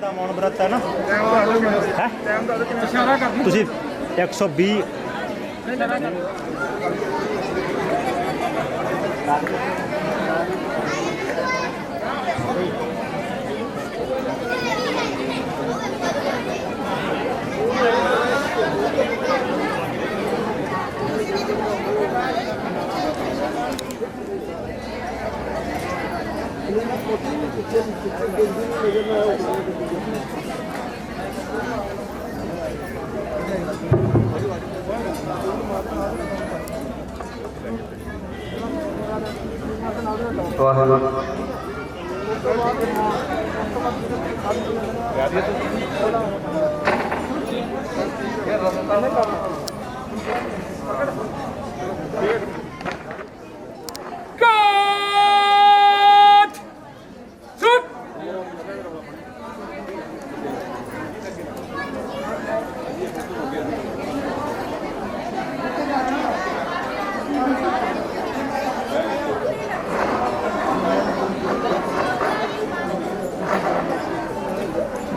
ਦਾ ਮੌਨ ਬ੍ਰਤ ਹੈ ਨਾ ਤੁਸੀਂ 120 Thank you.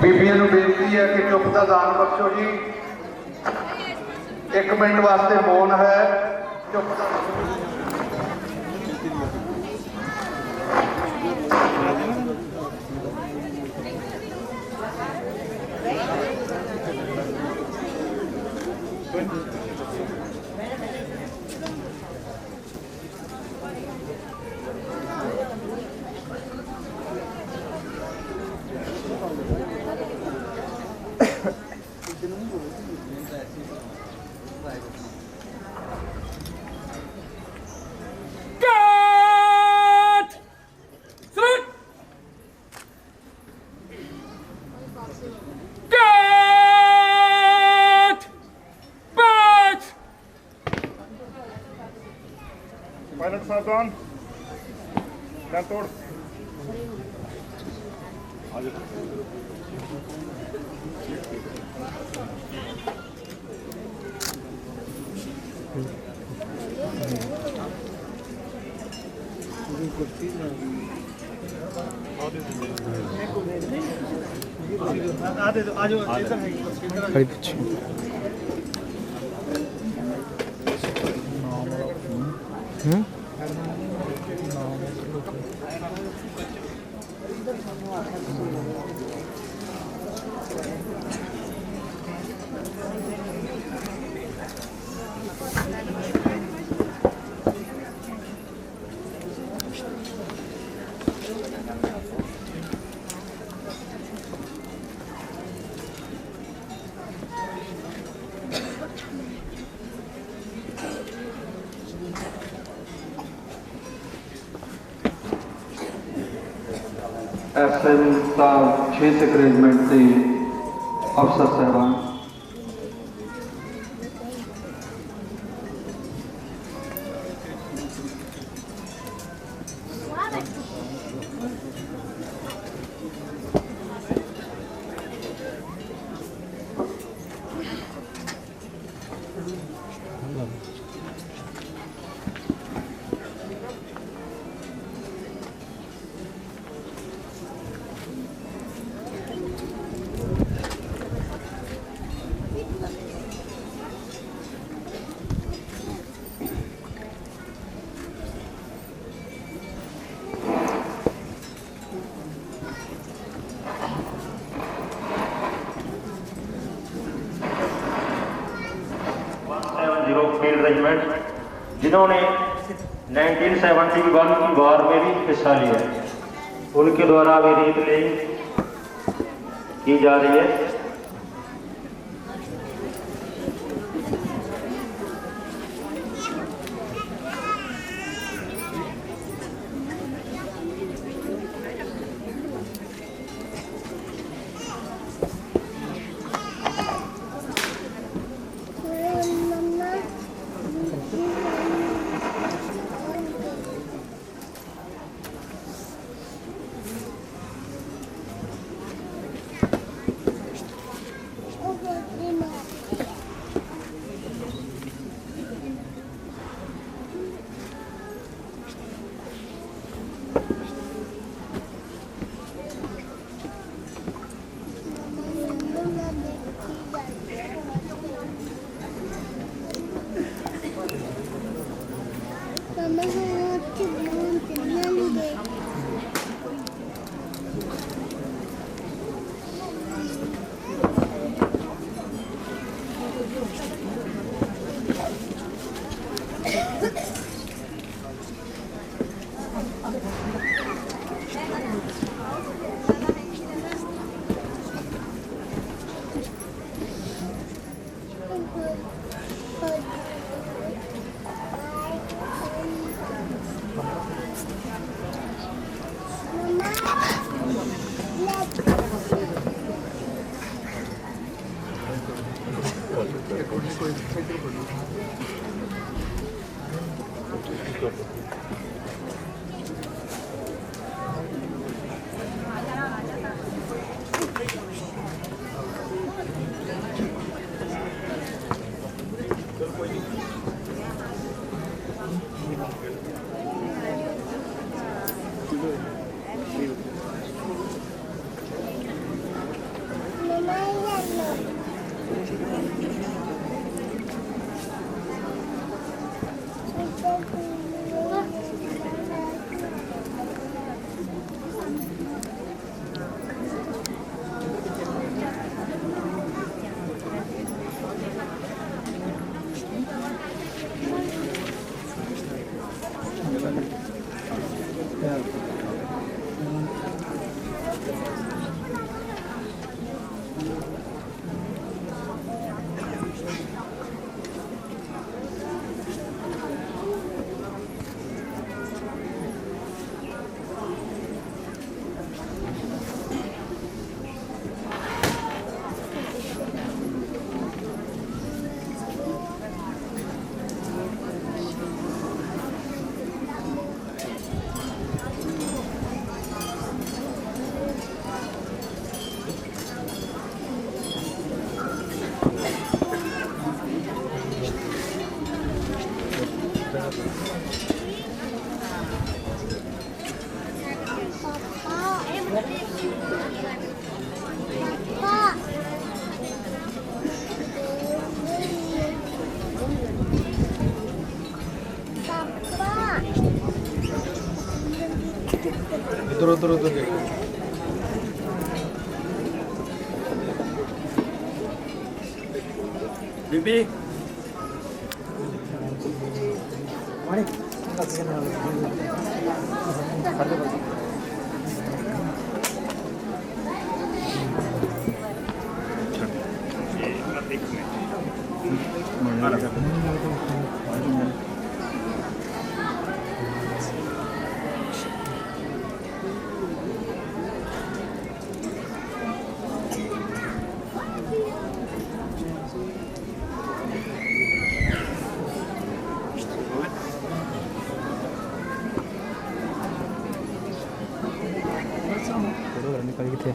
बीबियां नूं बेनती है कि चुप का दान बख्शो जी। 1 मिनट वास्ते मौन है। चुप पायलट सावधान, ध्यान तोड़। खड़ी पीछे SN का 6 रेजिमेंट के अफसर साहबान, फील्ड रेजिमेंट जिन्होंने 1971 की वार में भी हिस्सा लिया, उनके द्वारा भी रीत प्लेइंग की जा रही है। इधर उधर उधर देखो। बीबी निकल के थे।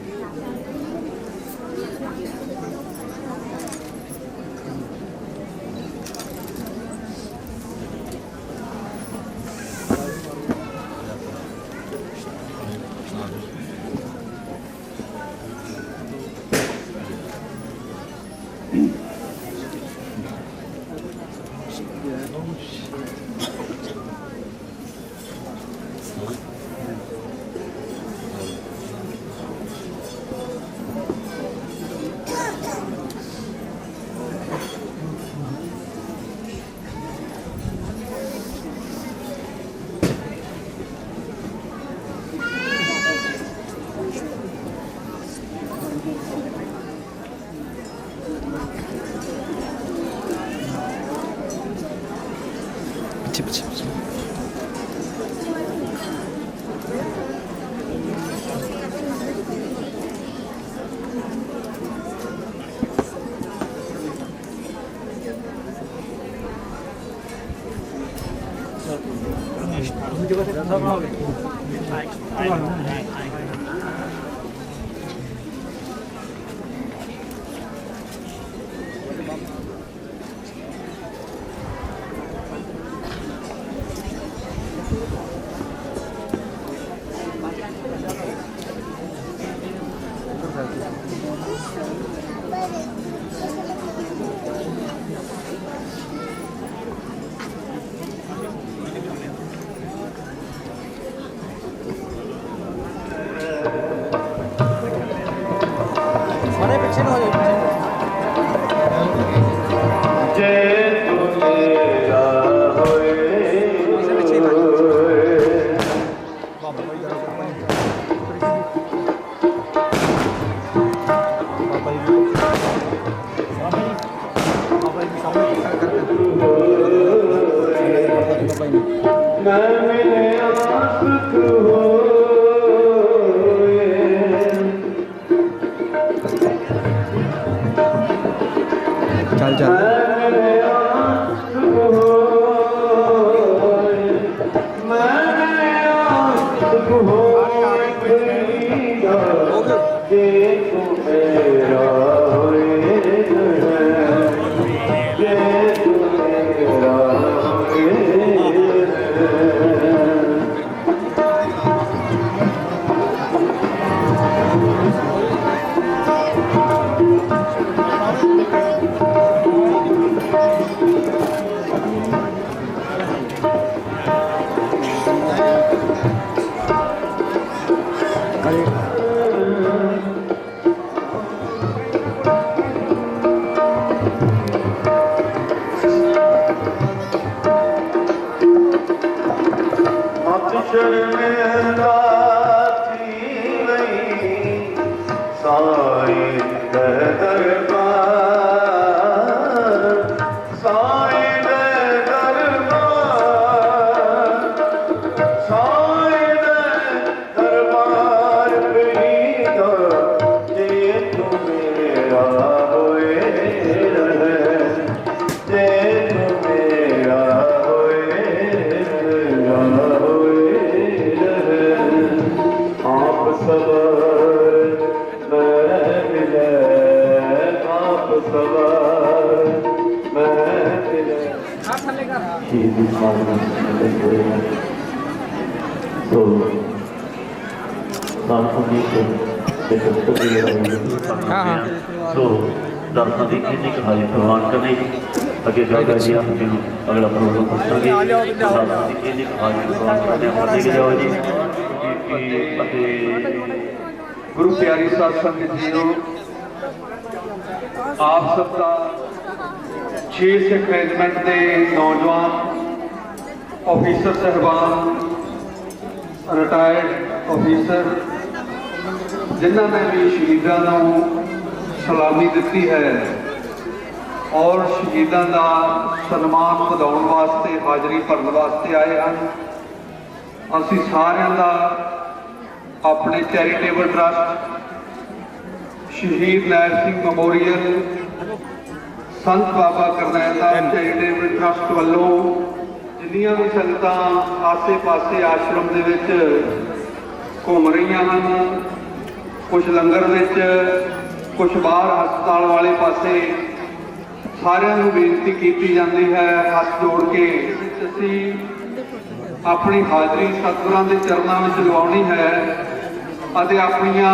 पीछे पीछे चल चल तू मेरा वेद है, जे तू मेरा वेद है। शर्मिंदा थी नहीं साईं दे दरबार, साईं दे दरबार, साईं दे दरबार प्रीता जे तू मेरा होए रहे, जे तू मेरा सवार मैं मिले, आप सवार मैं मिले। तो दर्शन जी को तो दर्शन की कितनी कहानी प्रवान करनी अगे जाकर जी आप अगला प्रोग्राम पूछेंगे दर्शन की कितनी कहानी प्रवान करने लेके जाओ जी। गुरु प्यारी साध संगत जीओ, आप सबका 6 सिख रेजिमेंट के नौजवान ऑफिसर साहबान, रिटायर्ड ऑफिसर जिन्होंने भी शहीदों को सलामी दी है और शहीदों का सन्मान वधाउण वास्ते हाज़री भरन वास्ते आए हैं। असी सारिਆਂ ਦਾ अपने चैरिटेबल ट्रस्ट शहीद नैर सिंह मैमोरीयल संत बाबा करनैल दास चैरिटेबल ट्रस्ट वालों जिन्नियां भी संगतां आसे पासे आश्रम दे विच घूम रही हैं, कुछ लंगर विच, कुछ बाहर हस्पताल वाले पासे, सारिਆਂ ਨੂੰ बेनती की जाती है हथ जोड़ के असी अपनी हाज़री सतगुरां दे चरणों में लवाउणी है ਅਤੇ ਆਪਣੀਆਂ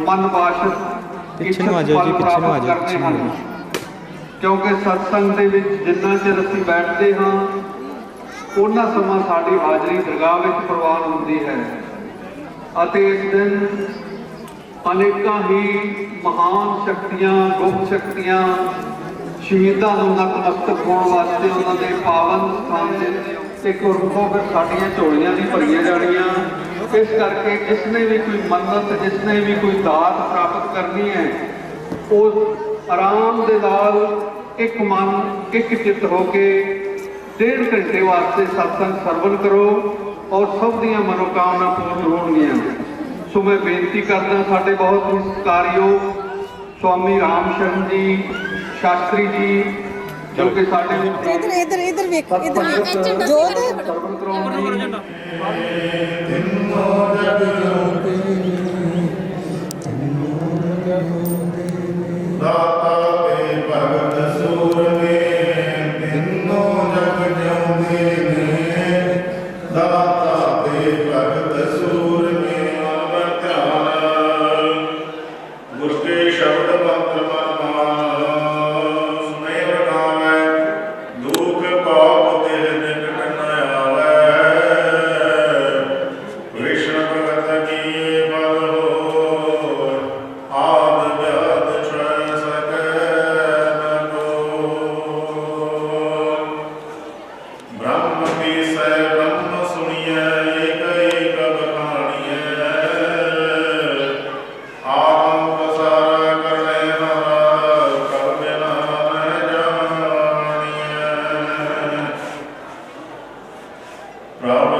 मन बाशत करते हैं। क्योंकि सत्संग ਦੇ ਵਿੱਚ जिन्ना ਚਿਰ ਅਸੀਂ बैठते हाँ उन्ना समा साड़ी हाज़री दरगाह ਵਿੱਚ प्रवान होती है। ਅਤੇ इस दिन अनेकों ही महान शक्तियां, गुप्त शक्तियां शहीदों को नतमस्तक होने वास्ते उन्होंने पावन स्थान से एक रुखों फिर साड़ियाँ झोलियां भी भरिया जानियां। इस करके जिसने भी कोई मन्नत, जिसने भी कोई दात प्राप्त करनी है वो आराम दे नाल एक मन एक चित्त होके 1.5 घंटे वास्ते सत्संग सरवण करो और सब दियां मनोकामना पूर्ण होणगियां। सो मैं बेनती करदा साडे बहुत ही सत्कारयोग स्वामी राम शरण जी शास्त्री जी जो कि साडे इधर इधर इधर वेख इधर जोत सरवण कराउण दाता ते भगत सूरवे तिन्नो जग जिउंदे ने, दाता ते भगत सूरवे मन ध्यान, गुर के शब्द मंत्र मन मान, सुने गावे दुख पाप तिल निकट न आवे, कृष्ण भगत की बल हो आद व्याध छय सकै न कोय, ब्रह्म विषय ब्रह्म सुनिए एक एक बखानिए, आत्म प्रसार करने हारा कर बिना न जानिए, प्रभ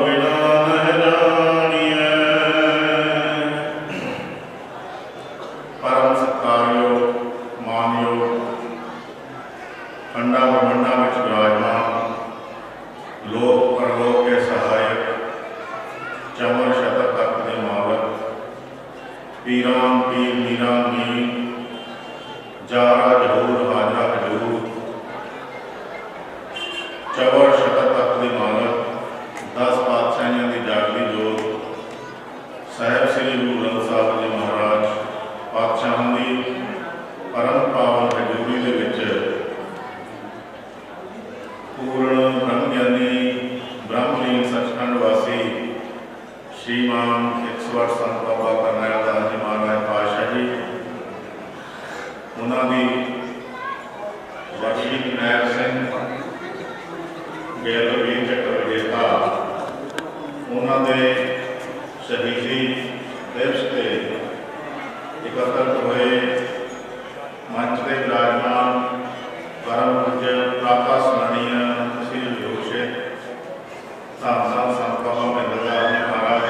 बिना न जानिए। परम सत्कारयोग मानयोग खंडा ब्रह्मंडा में विराजमान लोक परलोक के सहायक चमर शतक तक के मालक पीरान पीर मीरा मीर जारा जहूर हाजरा हजूर चवर शतर तक की मालक 10 पातशाहियों की जागती जोत साहिब श्री गुरु ग्रंथ साहब जी महाराज पातशाहां की परम पावन हजूरी दे विच पूर्ण ब्रह्म ज्ञानी ब्रह्मलीन सचखंड वासी श्रीमान 108 संत बाबा करनैल दास जी महाराज पातशाह जी उन्होंने वर्षी नैब सिंह गैलवीर चक्र विजेता उन्होंने शहीदी दिवस से एकत्रित हुए मंच से विराजमान परम पूज्य प्रातः स्मरणीय श्री विभूषित धन धन संत बाबा महेंद्र दास जी महाराज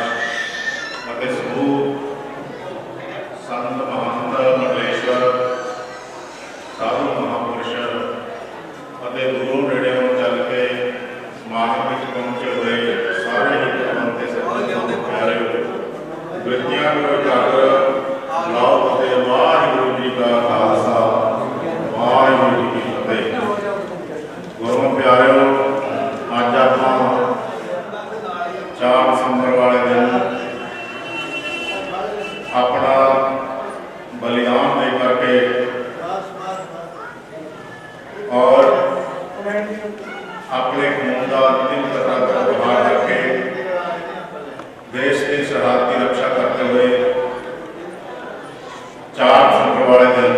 ਅਤੇ ਸਮੂਹ संत महंत मंडलेश्वर साधु महापुरुष ਅਤੇ दूरों नेड़ेों चल के समागम में पहुंचे हुए सारे ही धर्म के सत्संग प्यारे वृत्तियां करो जागर लाओ फतेह वाहिगुरू जी का खालसा वाहिगुरू जी की फतेह। गुरु प्यारिओ अज आप 4 दिसंबर वाले दिन अपना बलिदान दे करके और अपने खून का अंतिम कतरा तक बहा करके देश की सरहद की रक्षा करते हुए 4 दिसंबर वाले दिन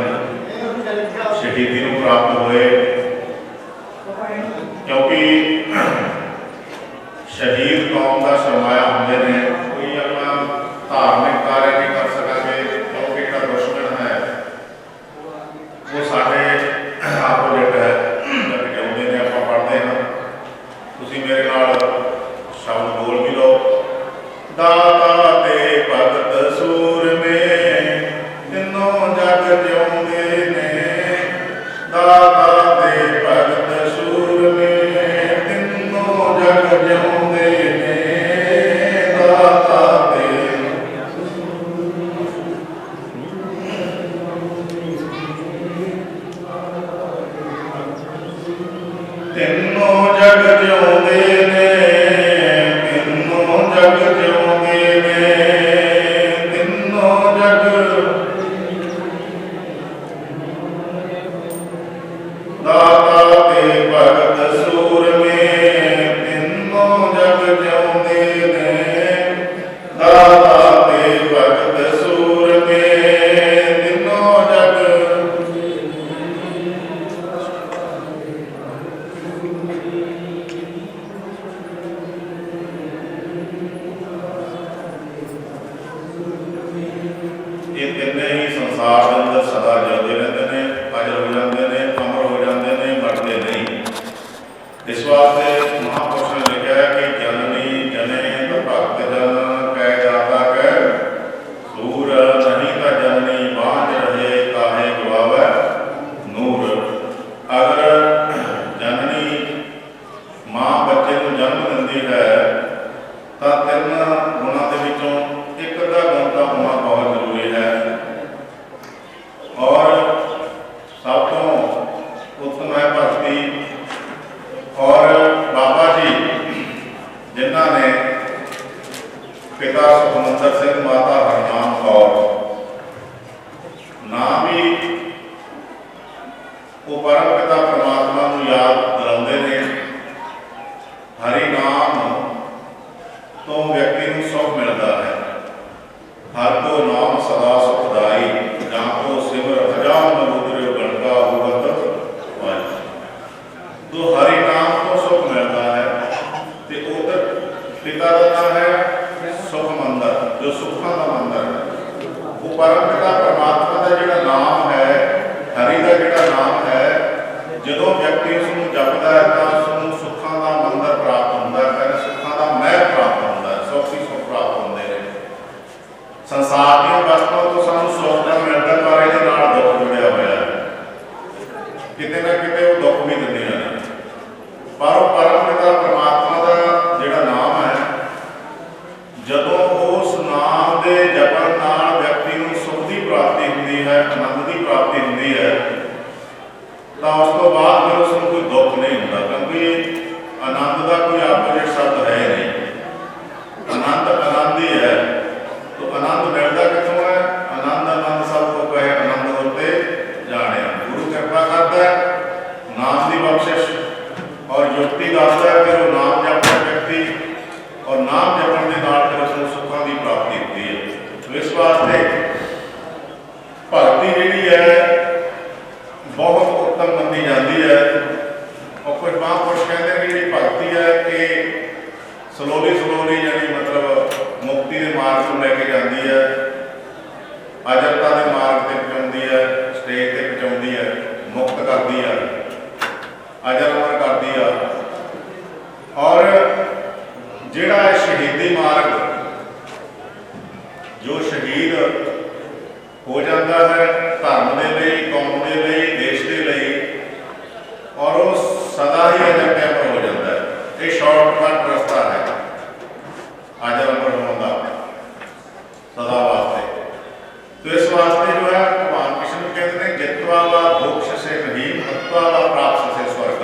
शहीदी को प्राप्त हुए। क्योंकि शहीद कौम का सरमाया होंगे ने कोई अपना धार्मिक कार्य नहीं कर सकेंगे क्योंकि जो दुश्मन है वो साढ़े आपोजिट है जिਉਂਦੇ ने आप पढ़ते हैं। तुसी मेरे नाल शब्द बोल भी लो। दाता ते भगत सूर में तिन्नों जग जिਉਂਦੇ ने दाता ते भगत सूर में तिन्नों जग जिਉਂਦੇ ने दाता ते ਤਿੰਨੋਂ ਜਗ ਜਿਉਂਦੇ ਨੇ ਤਿੰਨੋਂ ਜਗ ਜਿਉਂਦੇ ਨੇ ਤਿੰਨੋਂ ਜਗ ਦਾਤਾ ਤੇ ਭਗਤ ਸੂਰ ਮੇ ਤਿੰਨੋਂ ਜਗ ਜਿਉਂਦੇ ਨੇ ਦਾਤਾ ਤੇ ਭਗਤ ਸੂਰ ਮੇ ਤਿੰਨੋਂ ਜਗ ये तिन्ने ही संसार के अंदर सदा जिंदे रहते हैं अजर हो जाते हैं अमर हो जाते हैं मरते नहीं। इस वास्ते महापुरुष ने लिखा है कि जननी जने तो भक्त जन कह जाता कह सूर नहीं का जननी बांझ रहे काहे गवावे नूर। अगर जननी मां बच्चे को जन्म दिंदी है तो 3 गुणों के विचों एक अद्धा गुण का होना बहुत जरूरी है। और सब तो उत्तम है भक्ति। और बाबा जी जिन्होंने पिता सुखमंदर सिंह माता हरनाम कौर नाम भी वो परम पिता परमात्मा को याद दिलाते हैं। हरि नाम तो व्यक्ति को सुख मिलता है। हर को नाम सदा सुखदाई जहाँ को सिमर हजाम रुद्र गणका भगवत वाई। तो हरि नाम को सुख मिलता है। ते उधर पिता का नाम है सुख मंदिर जो सुखा का मंदिर है। वो परम पिता परमात्मा का जो नाम है हरि का जो नाम है जो व्यक्ति उसको जपता है तो उसको सुखा का मंदिर प्राप्त होता है सुखा का महल प्राप्त होता है सुख ही सुख प्राप्त होते हैं। संसार दी वस्तुओं तो सानू सुख तो मिलता पर ये दुख जुड़िया हुआ है किते ना किते वो दुख भी दिंदे हैं। पर वो परम पिता परमात्मा का जिहड़ा नाम है जदों उस नाम के जपण नाल व्यक्ति को सुख की प्राप्ति ਹੁੰਦੀ ਹੈ, ਆਨੰਦ ਦੀ ਪ੍ਰਾਪਤੀ ਹੁੰਦੀ ਹੈ, ਤਾਂ ਉਸ ਤੋਂ ਬਾਅਦ ਫਿਰ ਉਸ ਨੂੰ ਕੋਈ ਦੁੱਖ ਨਹੀਂ ਹੁੰਦਾ, ਕਿਉਂਕਿ ਆਨੰਦ ਦਾ ਕੋਈ ਆਪੋਜਿਟ ਸ਼ਬਦ ਹੈ ਨਹੀਂ। ਆਨੰਦ ਆਨੰਦ ਹੀ ਹੈ। ਤੋ ਆਨੰਦ ਮਿਲਦਾ ਕਿੱਥੋਂ ਹੈ? ਆਨੰਦ ਆਨੰਦ ਸਭ ਤੋਂ ਕਹੇ ਆਨੰਦ ਉੱਤੇ ਜਾਣਿਆ। ਗੁਰੂ ਕਿਰਪਾ ਕਰਦਾ ਹੈ, ਨਾਮ ਦੀ ਬਖਸ਼ਿਸ਼ ਔਰ ਯੁਕਤੀ ਦੱਸਦਾ ਹੈ, ਫਿਰ ਉਹ ਨਾਮ ਜਪਦਾ ਵਿਅਕਤੀ ਔਰ ਨਾਮ ਜਪਣ ਦੇ ਨਾਲ ਫਿਰ ਉਸ ਨੂੰ ਸੁੱਖਾਂ ਦੀ ਪ੍ਰਾਪਤੀ ਹੁੰਦੀ ਹੈ। ਇਸ ਵਾਸਤੇ ਭਗਤੀ ਜਿਹੜੀ ਹੈ ਬਹੁਤ ਉੱਤਮ ਮੰਨੀ ਜਾਂਦੀ ਹੈ। ਔਰ ਕੁਝ ਮਹਾਂਪੁਰਸ਼ ਕਹਿੰਦੇ ਕਿ ਜਿਹੜੀ ਭਗਤੀ ਹੈ ਇਹ ਸਲੋਲੀ ਜਾਨੀ ਮਤਲਬ ਮੁਕਤੀ ਦੇ ਮਾਰਗ ਨੂੰ ਲੈ ਕੇ ਜਾਂਦੀ ਹੈ, ਅਜਰਤਾ ਦੇ ਮਾਰਗ ਤੇ ਪਹੁੰਚਾਉਂਦੀ ਹੈ, ਸਟੇਜ ਤੇ ਪਹੁੰਚਾਉਂਦੀ ਹੈ, ਮੁਕਤ ਕਰਦੀ ਹੈ, ਅਜਰ ਅਮਰ ਕਰਦੀ ਆ। ਔਰ ਜਿਹੜਾ ਸ਼ਹੀਦੀ ਮਾਰਗ, ਜੋ ਸ਼ਹੀਦ ਹੋ ਜਾਂਦਾ ਹੈ ਧਰਮ ਦੇ ਲਈ, ਕੌਮ ਦੇ ਲਈ, ਦੇਸ਼ ਦੇ ਲਈ, ਔਰ ਉਹ ਸਦਾ ਹੀ ਅਜਰ ਤੇ ਅਮਰ ਹੋ ਜਾਂਦਾ ਹੈ। ਇਹ ਸ਼ਾਰਟਕਟ ਰਸਤਾ ਹੈ ਅਜਰ ਅਮਰ ਹੋਣ ਦਾ ਸਦਾ ਵਾਸਤੇ। तो इस वास्ते जो है भगवान कृष्ण कहते हैं जित्वा वा मोक्ष से नहीं हत्वा वा प्राप्त से स्वर्ग।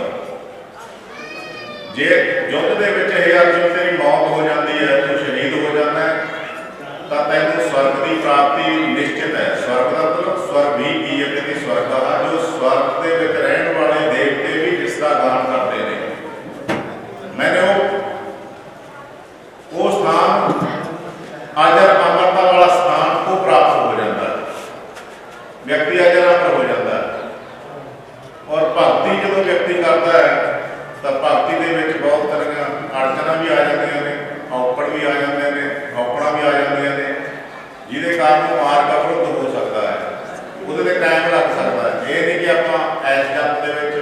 जे युद्ध दे विच हे अर्जुन तेरी मौत हो जाती है, तू शहीद हो जाता है, तो तैनूं स्वर्ग की प्राप्ति निश्चित है। स्वर्ग का मतलब स्वर्ग भी की है कि स्वर्ग का जो स्वर्ग के विच रहने वाले देवते भी जिसका गान करते हैं। मैंने वो स्थान अजर अमरता वाला स्थान को प्राप्त हो जाता है, व्यक्ति अजर अमर हो जाता है। और भक्ति जो व्यक्ति करता है तो भक्ति के विच बहुत तरह अड़चना भी आ जाती ने, औकड़ भी आ जाते हैं, औकड़ा भी आ जाती ने, जिहदे कारण मार्ग अवरुद्ध हो सकता है, उसदे टाइम लग सकता है। ये नहीं कि आप इस जन्म के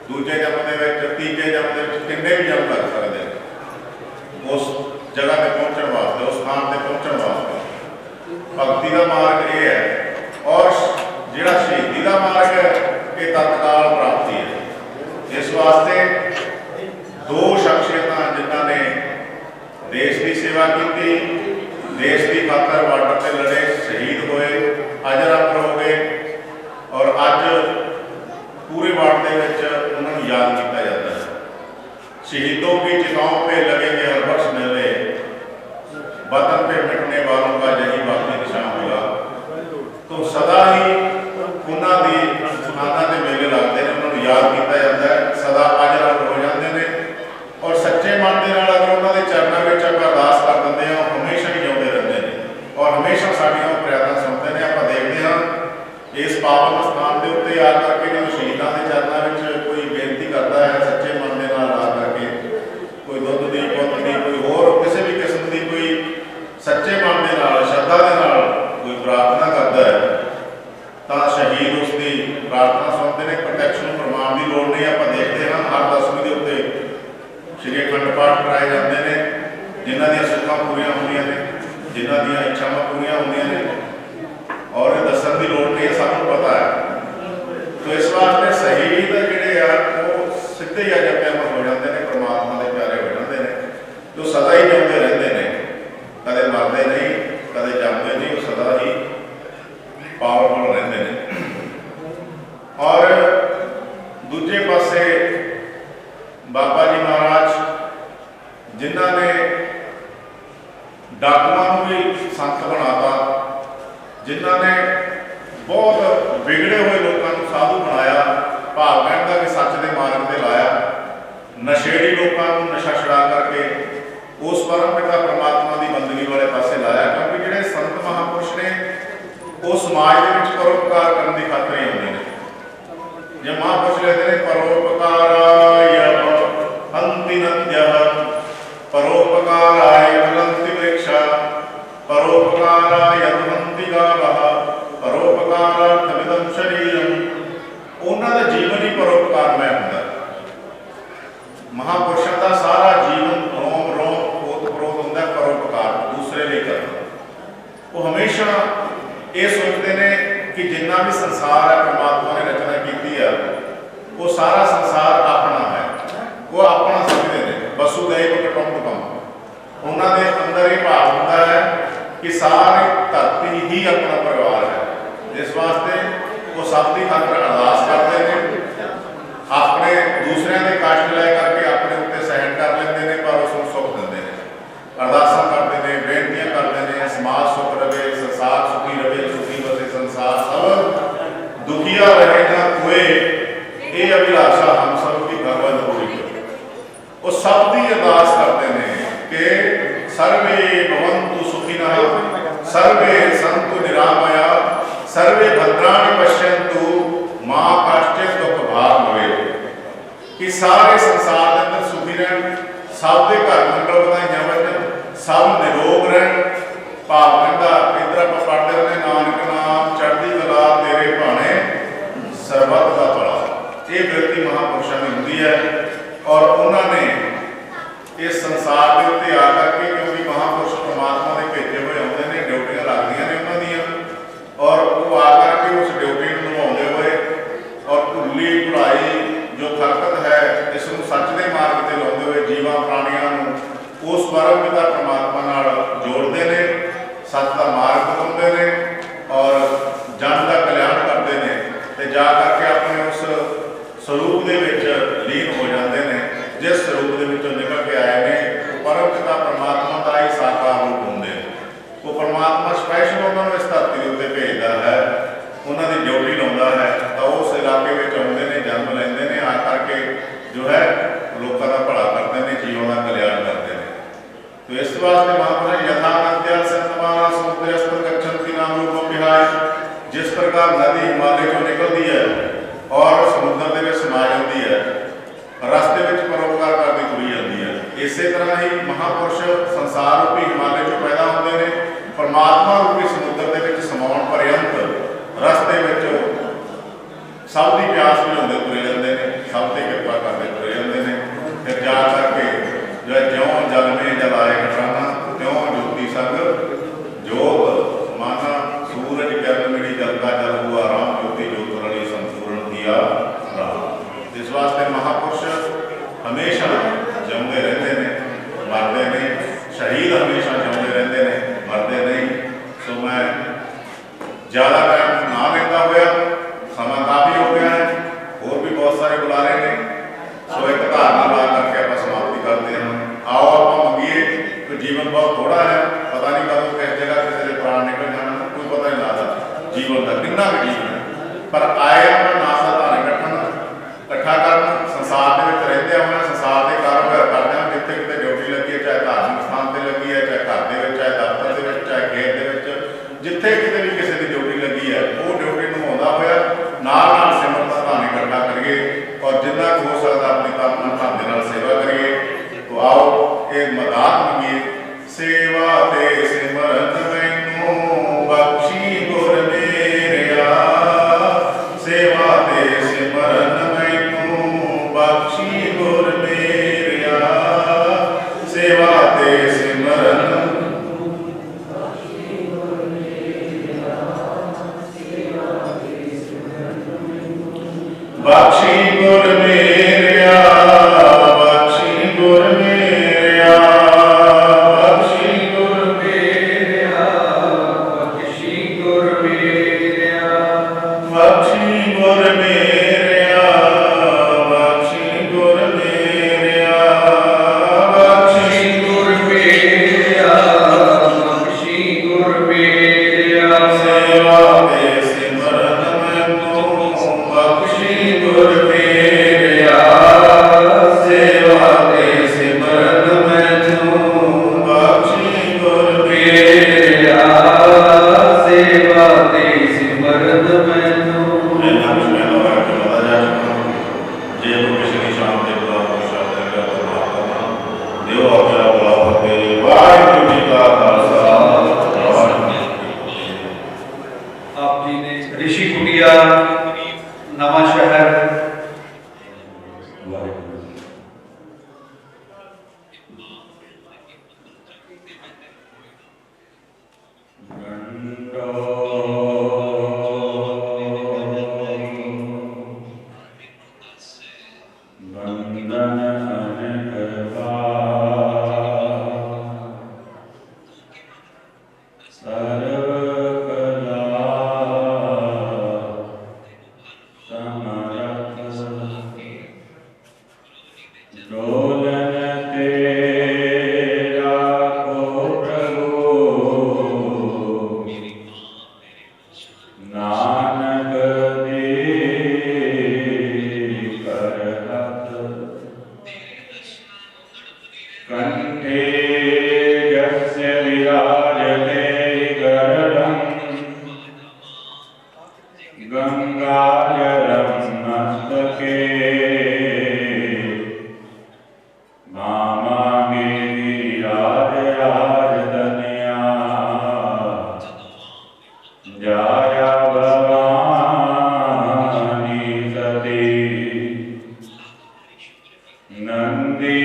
दूजे जन्म के तीजे जन्म के किन्ने भी जन्म लग सकते हैं उस जगह पे पहुंचने वास्ते, उस स्थान पे पहुंचने वास्ते। भक्ति का मार्ग ये है। और जिहड़ा शहीदी का मार्ग है ये तत्काल प्राप्ति है। इस वास्ते दो शख्सियतां जिन्हां ने देश की सेवा की, देश की खातर बार्डर से लड़े, शहीद हुए, अजर अमर हो गए, और अज पूरे वर्ल्ड के विच उन्होंने याद किया जाता है। शहीदों की चिताओं पे लगेंगे हर वर्ष मेले, वतन पे मिटने वालों का यही बाकी निशान होगा। तो सदा ही उन्होंने स्थानां दे मेले लगते हैं, उन्होंने याद किया जाता है, सदा अजर अमर हो जाते हैं। और सच्चे मन के नाल अगर उन्होंने चरणों में अरदास कर देंगे हैं, हमेशा ही जिउंदे रहते हैं और हमेशा साडियां फरियादां सुनते हैं। आप देखते हैं इस पावन स्थान के उत्ते आ करके जो शहीदों के चरणों में कोई बेनती करता है सच्चे मन के नाल आ करके, कोई दुध की पुत की, कोई होर किसी भी किस्म की कोई सच्चे मन के नाल श्रद्धा के नाल कोई प्रार्थना करता है, तो शहीद उसकी प्रार्थना सुनते हैं। प्रत्यक्ष प्रमाण की लोड़ नहीं। आप देखते हैं हर 10वीं के उत्ते श्री अखंड पाठ कराए जाते हैं, जिन्हों दी सुखां पूरियां होंदियां ने, जिन्हों दी इच्छावां पूरियां होंदियां ने, और दसन की लोड़ नहीं, सबको पता है। तो इस वास्ते शहीद जिहड़े आ वो सीधे ही अजर अमर हो जाते हैं, परमात्मा के प्यारे हो जाते हैं, जो सदा ही जिउंदे रहते हैं, कदे मरते नहीं, कदे जमते नहीं, वो सदा ही पावरफुल रहते हैं। और दूजे पासे बाबा जी महाराज जिन्हों ने डाकुआं भी संत बनाता, जिन्हों ने बहुत बिगड़े हुए लोगों को साधु बनाया, भाव कहने का कि सच के मार्ग पर लाया, नशेड़ी लोगों को नशा छड़ा करके उस परम पिता परमात्मा की बंदगी वाले पासे लाया। क्योंकि जिहड़े संत महापुरुष ने वो समाज के परोपकार करने की खातर ही होंगे ने। जे महापुरुष कहते हैं परोपकाराय हन्ति नद्यः, परोपकाराय फलन्ति वृक्षा, परोपकाराय हन्ति गावः, परोपकारार्थमिदं शरीरम। उन्होंने जीवन ही परोपकारमय होंदा। महापुरुषों का सारा जीवन रोम रोम ओत-प्रोत होंदा परोपकार, दूसरे लिए करना। वो हमेशा ये सोचते हैं कि जिन्ना भी संसार है परमात्मा ने रचना की है, वो सारा संसार अपना है, वो अपना समझते हैं। वसुदैव कुटुंबकम, उन्होंने अंदर ये भाव होता है कि सारी धरती ही अपना परिवार है, इस वास्ते वो सब की खातर अरदास करते हैं, अपने दूसरों के कष्ट लै करके अपने उत्ते सहन कर लेंगे ने, पर उसको सुख देंगे हैं, अरदासा करते हैं, बेनतियां करते हैं, समाज सुख रहे, संसार सुखी रहे, सुखी बसे संसार सब, दुखिया रहे ना कोई, ये अभिलाषा हम सब की भगवत पूरी करे। वो सब की अरदास करते हैं कि सर्वे भवन्तु सुखिनः, सर्वे सन्तु निरामया, सर्वे भद्राणि पश्यन्तु, मां कश्चित् दुख भाग भवेत्। कि सारे संसार के अंदर सुखी रहन, सब के घर मंगल बधाइयां बजन, सब निरोग रहन। भाव कहता इधर आप पढ़ते रहने, नानक नाम चढ़ती कला तेरे भाने सरबत का भला। ये बिरती महापुरुषों की होंगी है और उन्होंने इस संसार के उत्ते आकर के, क्योंकि महापुरुष परमात्मा के भेजे हुए आते हैं, ड्यूटियां लगदियां ने उन्होंने, और वो आकर के उस ड्यूटी को निभाते हुए और भुली भुलाई जो खरकत है इसको सच के मार्ग से लाते हुए जीवां प्राणियों उस परम पिता परमात्मा नाल जोड़ते हैं, सच का मार्ग दिखाते हैं और जन का कल्याण करते हैं, तो जा करके अपने उस स्वरूप के लीन हो जाते हैं, जिस स्वरूप के निकल के आए हैं। परम पिता परमात्मा का ही साकार रूप होंगे, वो परमात्मा स्पैशल उन्होंने इस धरती के उत्ते भेजता है, उन्होंने ड्यूटी लाता है, तो उस इलाके में आते हैं, जन्म लेंगे हैं, आ करके जो है लोगों का भला करते हैं, जीवों का कल्याण करते हैं। तो इस वास्ते महापुरुष यथा नद्या संतमाना समुद्रस्थ गच्छन्ति नाम रूप विहाय, जिस प्रकार नदी हिमालय को निकलती है और समुद्र के समा जाती है, रस्ते में परोपकार करती तुरी जाती है, इसे तरह ही महापुरुष संसार रूपी हिमालय को पैदा होते हैं, परमात्मा रूपी समुद्र के समाउण पर्यंत रस्ते में सब की प्यास बुझाते तुरे जाते हैं, सब की कृपा करते तुरे जाते हैं। फिर जा करके जो ज्यों जल में जलाए घटाना, त्यों ज्योति संग जोग माना, सूरज किरण मिली जलता जल हुआ राम, ज्योति ज्योत रली संपूर्ण किया राम। इस वास्ते महापुरुष हमेशा जमते रहते हैं, मरते नहीं, शहीद हमेशा जमते रहते हैं, मरते नहीं। सो मैं ज़्यादा टाइम ना लेता हुआ, समा काफ़ी हो गया है, और भी बहुत सारे बुलारे ने, सो एक धारणा ला करके आप समाप्ति करते हैं। आओ आप मंगिए, तो जीवन बहुत थोड़ा है, पता नहीं कदों किस जगह किसी के प्राण निकल जाना, कोई पता नहीं लगता जीवन का कितना भी जीवन है, पर आए अपना नाश का धान इकट्ठा करना, संसार के रहते हुए संसार के कारोबार करते हैं, जितने कितने ड्यूटी लगी है, चाहे धार्मिक स्थान पर लगी है, चाहे घर के, चाहे दफ्तर के, चाहे खेत के, जिथे कितने भी किसी की ड्यूटी लगी है, वो ड्यूटी निभाता हुआ नाल सिमरन का धान इकट्ठा करिए और जिन्ना हो सकता अपनी तन धन के सेवा करिए। तो आओ ये मदद मंगिए, सेवा ते सिमरन मैनू बख्शी गुर मेरिया, सेवा ते सिमरन मैनू बख्शी गुर मेरिया, सेवा ते सिमरन बख्शी गुर मेरिया, बख्शी गुर मेरिया, बख्शी गुर मेरिया, बख्शी गुर मेरिया, बख्शी गुर मेरिया, बख्शी गुर मेरिया, बख्शी गुर मेरिया, बख्शी गुर मेरिया, सेवा ते सिमरन मैनू बख्शी गुर मेरिया, सेवा ते सिमरन मैनू बख्शी गुर मेरिया, सेवा ते सिमरन मैनू। जे किसी शाम के बुला देव आपका बुला फतेह, वाहिगुरू जी का खालसा, आप जी ने ऋषि कुटिया नवा शहर सर्व कला गंगाजलं मस्तके मामांगे गिरिराजराजतनया जाया भवानी सती नंदी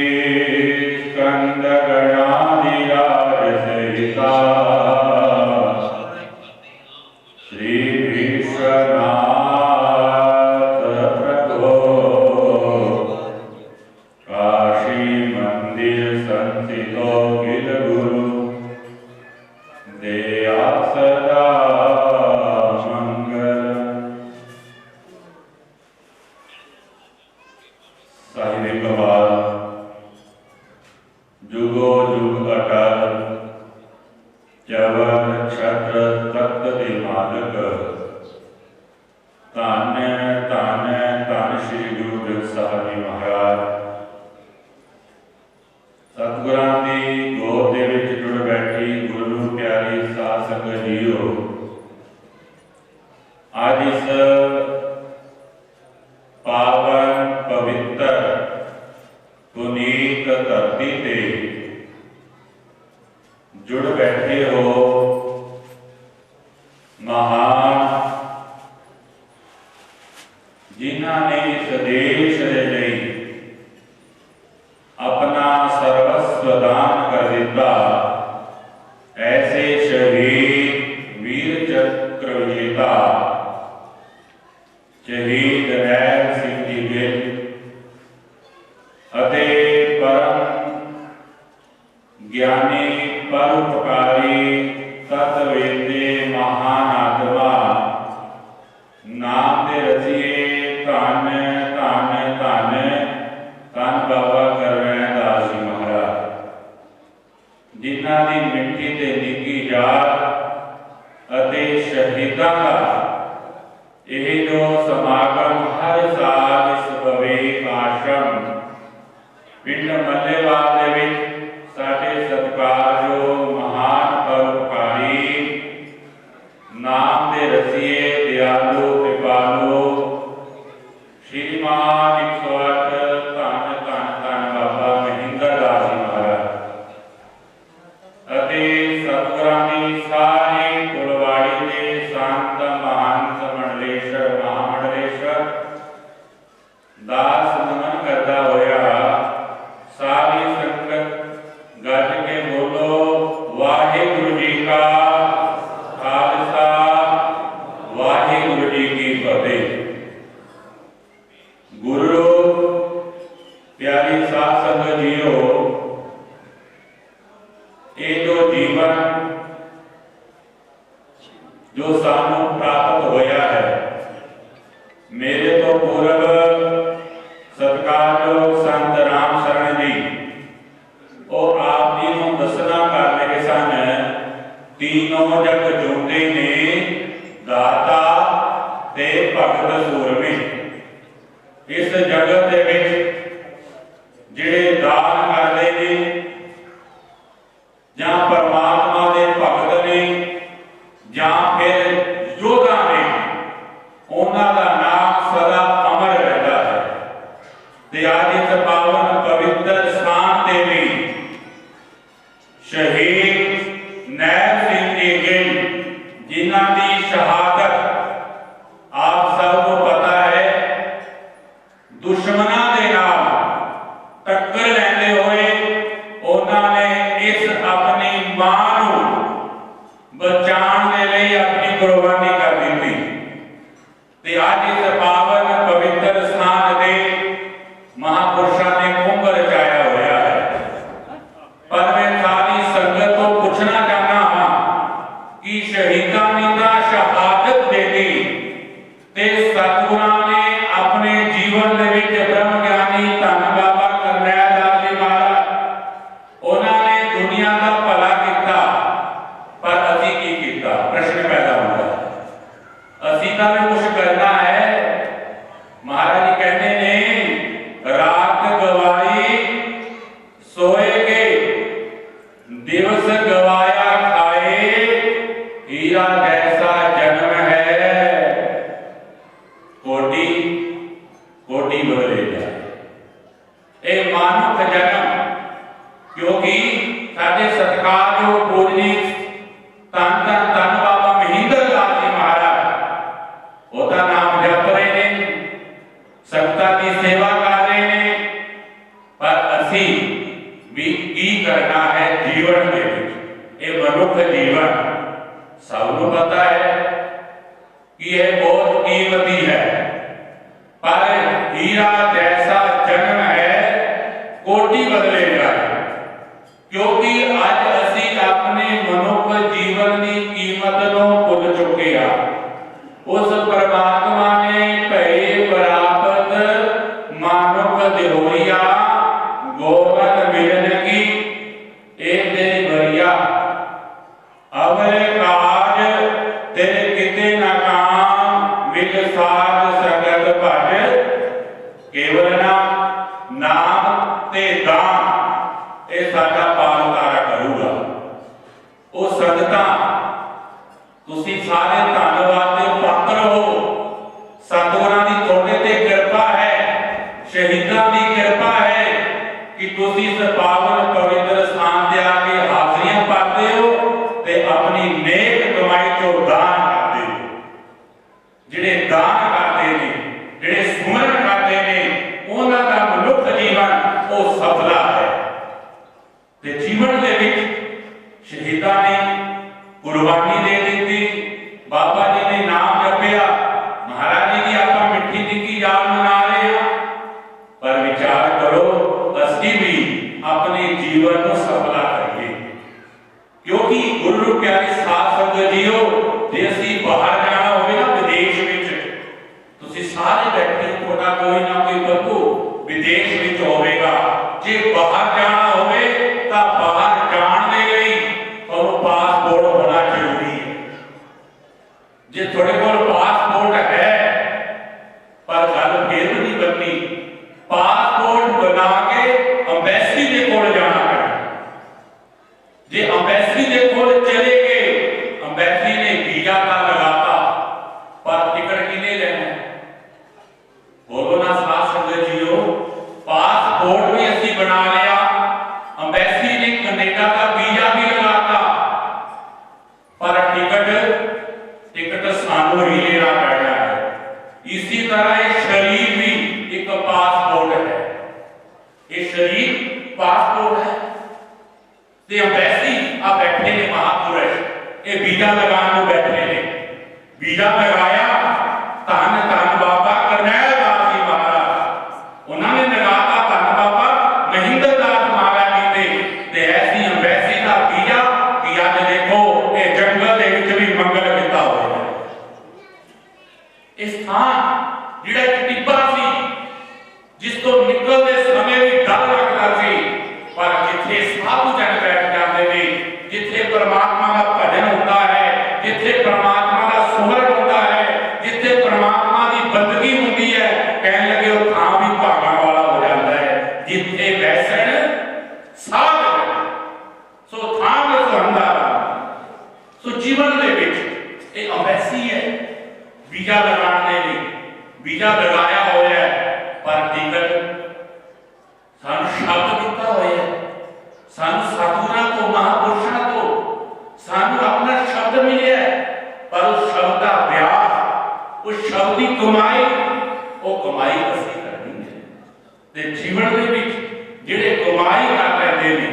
स्कंदगणाधिराज सहिता श्री विश्वनाथ प्रभो काशी मंदिर संस्थितो गिल गुरु दया सदा मंगल। साहिब कमाल जुगो जुग अटल चवर छत्र तख्त दे मालक धन धन धन श्री गुरु ग्रंथ साहिब जी महाराज सतगुरां दी गोद दे विच जुड़ बैठी गुरु नूं प्यारी साध संगत जीओ, आज इस पावन पवित्र पुनीत धरती ते जुड़ बैठे हो महान जिन्हां ने इस देश दे लई अपना सर्वस्व दान कर दिता, ऐसे शहीद वीर चक्र विजेता शहीद नैल सिंह जी गिल अते परम ज्ञानी परोपकारी तत्वेते महान आत्मा नाम दे रसिए धन धन धन धन बाबा करवैन दास जी महाराज, जिन्हां दी मिट्टी ते निकी जात अते शहीदां दा यह जो समागम हर साल इस विवेक आश्रम पिंड मल्लेवाल दे विच साडे सत्कारयोग महान परोपकारी नाम दे रसिए दयालु कृपालु श्रीमान 108 धन धन धन बाबा महेंद्र दास जी महाराज अते सतगुरां दी सारी कुलवाड़ी दे संत महंत मंडलेश्वर महामंडलेश्वर दास नमन करदा होया सारी संगत गज के बोलो वाहिगुरु जी का खालसा वाहिगुरु जी की फतेह। गुरु प्यारी साध संगत जीओ, ये जो जीवन जो सानू प्राप्त होया है, मेरे तो पूर्व सत्कारयोग संत राम शरण जी और आप जी नूं दसना कर रहे सन, तीनों जग जोंदे ने दाता ते भगत सूरमे। इस जगत दे विच जिहड़े दान करदे ने जां परमात्मा दे भगत ने जां फिर योद्धा ने, उन्हां दा नाम सदा अमर रहता है। ते आज इस पावन पवित्र स्थान ते भी शहीद नैल सिंह जी गिल जिन्हां दी शहादत आप सबको पता है, दुश्मनां दे नाल टक्कर लैंदे होए उन्होंने इस अपनी मां नूं बचाने के लिए अपनी कुर्बानी कर दी। ते आज इस पावन पवित्र स्थान से महापुरुषों ने कुंभ रचाया होया है। पर मैं सारी संगत को पूछना चाहता हाँ कि शहीदां ने शहादत दे दी ते सतगुरां ने अपने जीवन दे विच ब्रह्म ज्ञानी धन बाबा करनैल दास जी महाराज उन्होंने दुनिया का भला किया, पर असीं की किया? प्रश्न पैदा होता है। असीं तां भी कुछ करना है कोटि बदले जाए। ये मानव जन्म क्योंकि साडे सत्कारयोग पूजनीक धन धन धन बाबा महेंद्र दास जी महाराज ओदा नाम जप रहे ने, संगतां की सेवा कर रहे ने, पर असी भी की करना है जीवन के विच। ये मनुख जीवन सबनूं पता है कि यह बहुत कीमती है, पर हीरा जैसा जन्म है कोटि बदले जाए। क्योंकि अज असी अपने मनुख जीवन की कीमत नूं भुल चुके हैं। उस परमात्मा ने भई प्राप्त मानुख दिहोरिया गोवत मिलन की एक तेरी भरिया अवरे काज तेरे किते न काम मिल साध संगत भज केवल नाम ते दान ये साडा पार उतारा करूगा। वो संगतां तुसी सारे धन्नवाद दे पात्र हो। सतगुरां दी तुहाडे ते किरपा है, शहीदां दी किरपा है कि तुसी इस पावन पवित्र स्थान ते आके हाज़रियां पाते हो ते अपनी नेक कमाई चों दान करते हो। जिहड़े दान करते ने, जिहड़े सुमरन करते ने, उन्हां दा मनुख जीवन वो सफला है। ते जीवन दे विच शहीदां ने कुर्बानी दे दी, बाबा जी ने नाम जपिया, महाराज जी की आपां मिठी निकी याद मना रहे हैं। पर विचार करो असी भी अपने जीवन को सफला करिए, क्योंकि गुरु प्यारे साथ संगत जीओ जे असी बाहर जाना होवे ना विदेश विच, तुसी सारे बैठे हो, थोड़ा कोई ना कोई बंधु विदेश विच होवेगा। जे बाहर जाना होवे तां बाहर जाण दे लई तुहानूं पासपोर्ट होना जरूरी है। जे थोड़े कोल पासपोर्ट है पर गल फिर नहीं बननी, पासपोर्ट बना के अंबैसी के कोल जाना पैना। जे अंबैसी के कोल चले गए, अंबैसी ने वीजा का लगाता, पर टिकट किने लेना है? बोलो ना साथ संगत जीओ, पासपोर्ट भी असी बना लिया, अंबैसी ने कनेडा का वीजा भी लगाता, पर टिकट सानू ही लेना पड़ना है। इसी तरह ये शरीर भी एक पासपोर्ट है, ये शरीर पासपोर्ट है। ते अंबैसी आ बैठे ने महापुरुष, ये वीजा लगाने को बैठे ने, वीजा लगाया धन धन बाबा करनैल दास जी महाराज, उन्होंने लगाता धन बाबा महेंद्र दास महाराज जी ते ऐसी अंबैसी का वीजा कि अज देखो ये जंगल दे विच भी मंगल किता होया। इस स्थान जिहड़ा एक टिब्बा सी जिस तो निकलते समय भी डर लगता सी, पर जिथे साधु जन बैठ जाते ने, जिथे परमात्मा का भजन होता है, जिथे परमात्मा का सुमरन होता है, जिथे परमात्मा की बंदगी होती है, कहने लगे वो थां भी भागण वाला हो जाता है। जिथे बैसन साध सो थां सुहंदा। सो जीवन दे विच एक अंबैसी है, वीजा लगाने लई वीजा लगाया होया है, पर टिकट सानू शब्द दिता होया, सानू सतगुरां तो महापुरुषां तो सानू अपना शब्द मिले, पर उस शब्द का अभ्यास, उस शब्द की कमाई, वो कमाई असीं करनी है। ते जीवन दे विच जिहड़े कमाई कर लैंदे ने,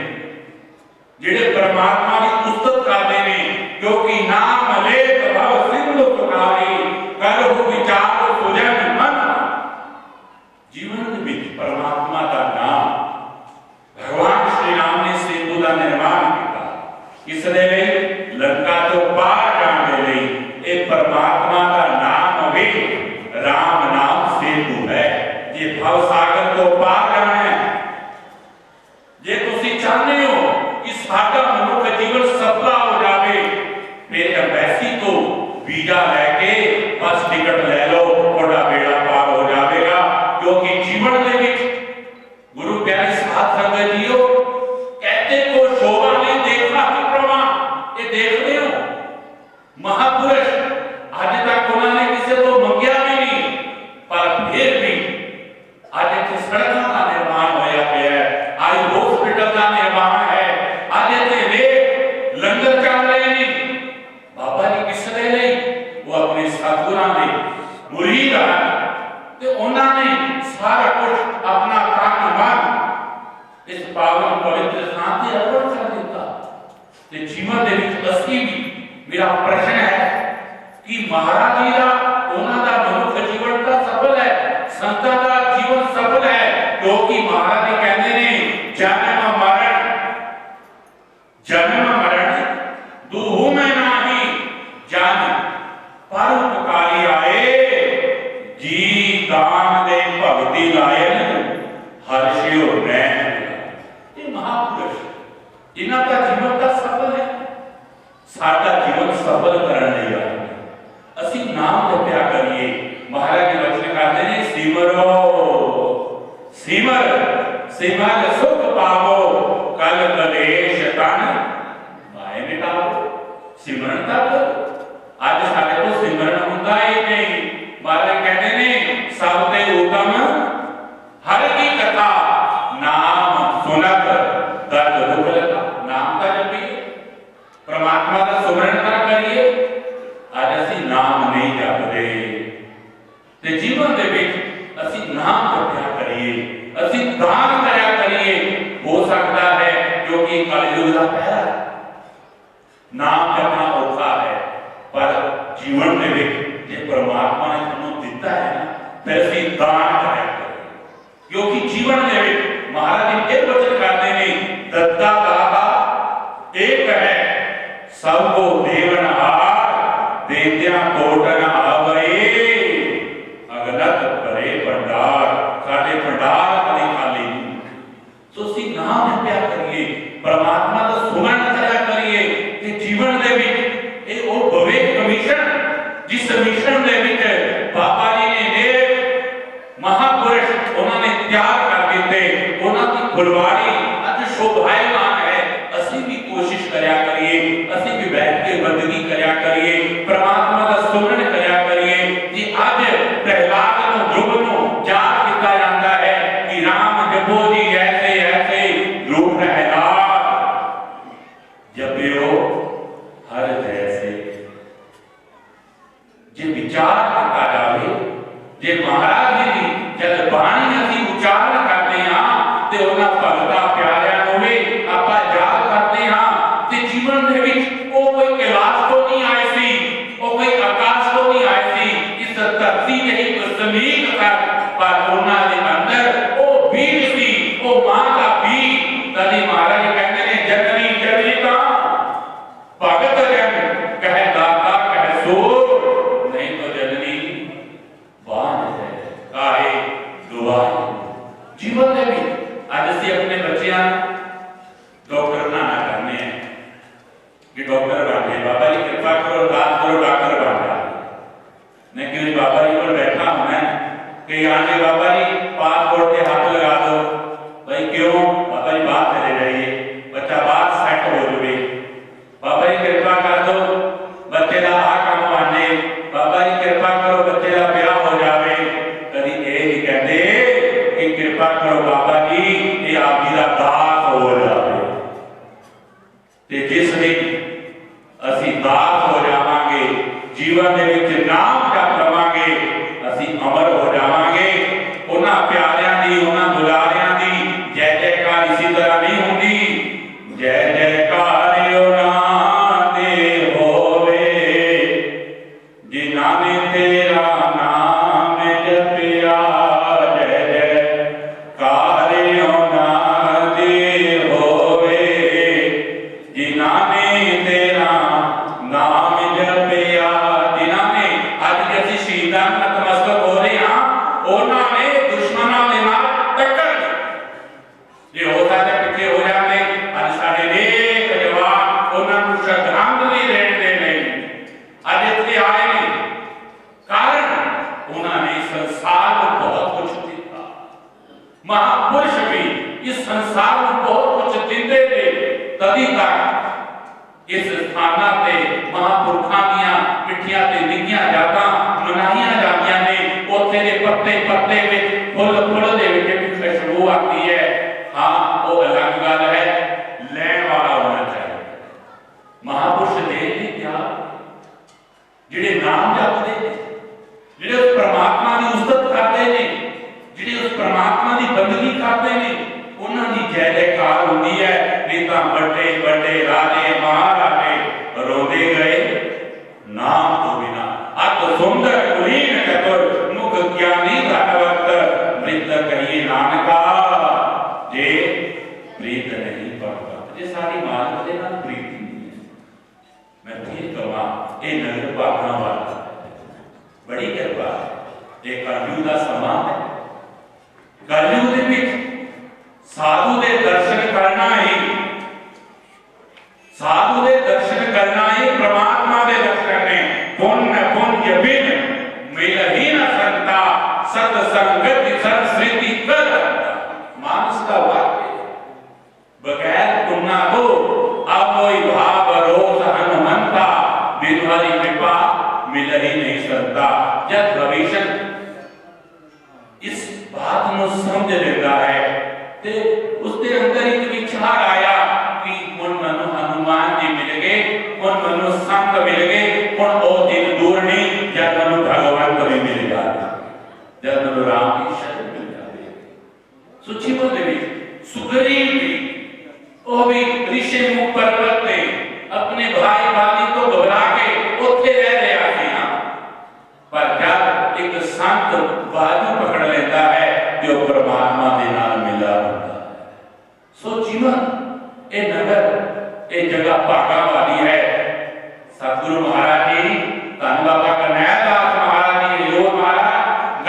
जिहड़े परमात्मा की उस्तत करते ने, क्योंकि नाम लेत भव सिंधु पुकारी करहु विचार सुजन मन। जीवन के विच परमात्मा का नाम, भगवान श्री राम ने सेतु का निर्माण किया, इसलिए लंका तो पार जाने लई ये परमात्मा का नाम भी राम नाम सेतु है। ये भव सागर को पार जाना है। जे तुसी चाहते हो कि साडा मनुख जीवन सफला हो जाए, फिर अंबैसी तो वीजा लैके बस टिकट ले लो, थोड़ा बेड़ा पार हो जाएगा। क्योंकि जीवन दे विच गुरु प्यारे साथ संगत जीओ कहते को शोभा नहीं देखना कि प्रमाण, ये देख रहे हो महापुरुष आज तक उन्होंने किसी तो मंगिया भी नहीं, पर फिर भी मुरीद हैं ते उन्होंने सारा कुछ अपना तन मन इस पावन पवित्र स्थान से अर्पण कर दिता। ते जीवन दे विच असली भी मेरा प्रश्न है कि महाराज जी का उन्होंने मनुष्य जीवन का सफल है, संतां का जीवन सफल है, क्योंकि महाराज जी कहते हैं जन्म मरण दूहु में नाही जान, पर उपकारी आए जी दान दे भगति लायन हर्षियो नैन। ये महापुरुष इन्हां का जीवन का सफल है, साडा जीवन सफल करने लई आए असी नाम जपया करिए। महाराज जी वचन कहते हैं सिमरो सिमर सिमर सुख पावो कल कलेश तन माए मिटाओ। सिमरन तक आज साडे तो सिमरन हुंदा ही नहीं। महाराज कहते हैं सब ते उत्तम हर की कथा नाम सुनत दर्द दुख लगा। नाम का जपिए, परमात्मा का सुमरन का करिए। आज असी नाम नहीं जपते ते जीवन दे विच असी नाम जपया करिए, असी दान करया करिए। हो सकता है क्योंकि कलयुग का पहला नाम जपना औखा है, पर जीवन दे विच जे परमात्मा ने तुहानू दिता है ना, फिर असी दान करया करिए। क्योंकि जीवन दे विच महाराज जी एक वचन करते हैं दत्ता दाता एक है सबको देवनहार देत्या कोटन आवए अगनत भरे भंडार। साडे भंडार कदी खाली नहीं। सो असीं नाम जपया करिए, परमात्मा दा सुमरन करया करिए ते जीवन दे विच ए ओ भविख मिशन जिस मिशन दे विच बाबा जी ने नेक महापुरुष उन्होंने त्याग कर दिते, उन्हां दी फुलवाड़ी अज शोभायमान है। असीं भी कोशिश करया करिए, असीं भी बैठ के बंदगी करया करिए, परमात्मा दा सुमरन करया करिए। कि अज प्रहलाद नूं ध्रुव नूं याद किया जाता है कि राम जपो जी ऐसे ऐसे ध्रुव प्रहलाद जपियो हर जैसे। जे विचार किया जाए, जे महाराज जी की जब बाणी असीं उच्चारण करते हां ते उन्हां भगतां प्यारिਆਂ ਨੂੰ भी आपां याद करते हां ते जीवन दे विच ਉਹ कोई कैलाश तो नहीं आए सी, ਉਹ कोई आकाश तो नहीं आए सी, इस धरती ते ही जमीन तक, पर उन्हां दे अंदर ਉਹ बीज सी, ਉਹ मां का बीज। तदी महाराज कहते हैं जननी जननी का भगत जन कहे दाता कहे सूर, नहीं तो जननी बाण है काहे दुआई। जीवन दे विच अज असीं अपने बच्चियां डॉक्टर बनाना करने हैं कि डॉक्टर बन गए, बाबा जी कृपा करो अरदास करो डॉक्टर बन जाए। मैं क्यों बाबा जी पर बैठा हूं मैं कि आगे बाबा जी पासपोर्ट पे हाथ लगा दो। भाई क्यों? बाबा जी बाहर चले जाइए, बच्चा बाहर सेट हो जाए। बाबा जी कृपा कर दो बच्चे का आ काम बन जाए, बाबा जी कृपा करो बच्चे का ब्याह हो जाए। कभी ये नहीं कहते कि कृपा करो बाबा जी ये आप जी का दास हो जाए। ते जिस दिन असी दास हो जावांगे, जीवन दे विच नाम जप लवांगे, असी अमर हो जावांगे। उन्हां प्यारियां दी उन्हां दुलारियां दी जय जयकार इसी तरह नहीं हुंदी। जय जयकार उन्हां दे होवे जिन्हां ने तेरा नाम जपिया। जय जयकार उन्हां दे होवे जिन्हां ने तेरा नाम जपिया। जिन्हां ने अज जैसी शहीदां नतमस्तक हो रहे हैं, उन्होंने दुश्मनों के नाल टक्कर दी। जे हो सकता पिछे हो जाते अज साडे नेक जवान उन्होंने श्रद्धांजलि देण दे नहीं अज इत्थे आए ने, कारण उन्होंने संसार को बहुत कुछ दिता। महापुरुष भी इस संसार को बहुत कुछ दिंदे थे, तभी तक इस स्थाना ते महापुरखा दियां मिठियां ते निगियां यादां मनाईयां जांदियां ने। उत्थे दे पत्ते पत्ते विच फुल फुल दे विच भी खुशबू आती है। हाँ वो अलग गल है, लैण वाला होना चाहिए। महापुरुष दे नहीं क्या जिहड़े नाम जपदे ਇਹ ਕਲਯੁਗ ਦਾ ਸਮਾਂ ਹੈ। ਕਲਯੁਗ ਦੇ ਵਿੱਚ ਸਾਧੂ ਦੇ ਦਰਸ਼ਨ ਕਰਨਾ ਹੀ ਪ੍ਰਮਾਤਮਾ ਦੇ ਦਰਸ਼ਨ ਨੇ। ਪੁੰਨ ਬਿਨ ਮਿਲਹਿ ਨ ਸੰਤਾ ਸਤ ਸੰਗਤ ਸੰਸ੍ਰਿਤੀ ਕਰ। ਮਾਨਸ ਦਾ ਵਾक्य बगैर पुन्ना को अमोई भाव रोष हनुमंता बिन हरि कृपा मिल ही नहीं सकता। जब भविष्य इस बात को समझ लेता है ते उसके अंदर एक विचार आया कि उन मनु हनुमान जी मिल गए, उन मनु संत मिल गए, उन ओ दिन दूर नहीं जब मनु भगवान कभी मिल जाते, जब मनु राम की शरण मिल जाते। सुची बोले सुग्रीव भी वो भी ऋषि मुख पर्वत पे अपने भाई भाभी को घबरा के उठे रह रहे हैं, पर जब एक संत बाजू पकड़ लेता है जो परमात्मा के नाल मिला होता है। सो जीवन ये नगर ये जगह भागा वाली है। सतगुरु महाराज जी धन बाबा कन्हैया दास महाराज जी योग महाराज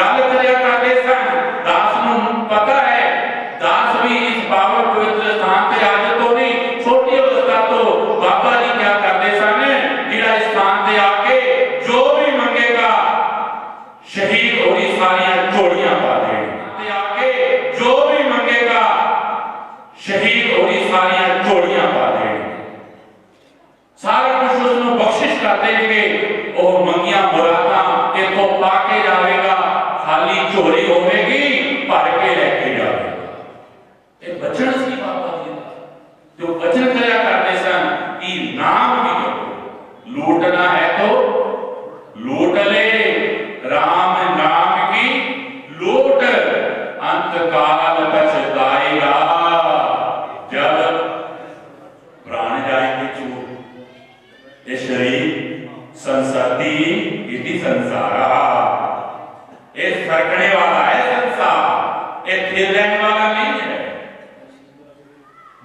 गल करिया करते सन। दास नूं पता है दास भी इस पावन पवित्र स्थान से आज तो नहीं छोटी अवस्था तो बाबा जी क्या करते सन, जिहड़ा इस स्थान से आके जो भी मंगेगा शहीद होरी सारियां झोलियां पा देंगे। आके जो भी मंगेगा शहीद होरी सारियां झोलियां पा देंगे। सारा कुछ उसको बख्शिश कर देंगे। और मंगिया मुरादा इथों पाके जाएगा, खाली झोली होगी भर के लेके जाएगा। बचन सी बाबा जी जो वचन करया करते सन कि नाम भी करो, लूटना है तो लूट ले, राम नाम की लूट, अंत काल पछताएगा जब प्राण जाएंगे छूट। ये शरीर संसारी इति संसारा, ये सरकने वाला है संसार, ये फिर रहने वाला नहीं है।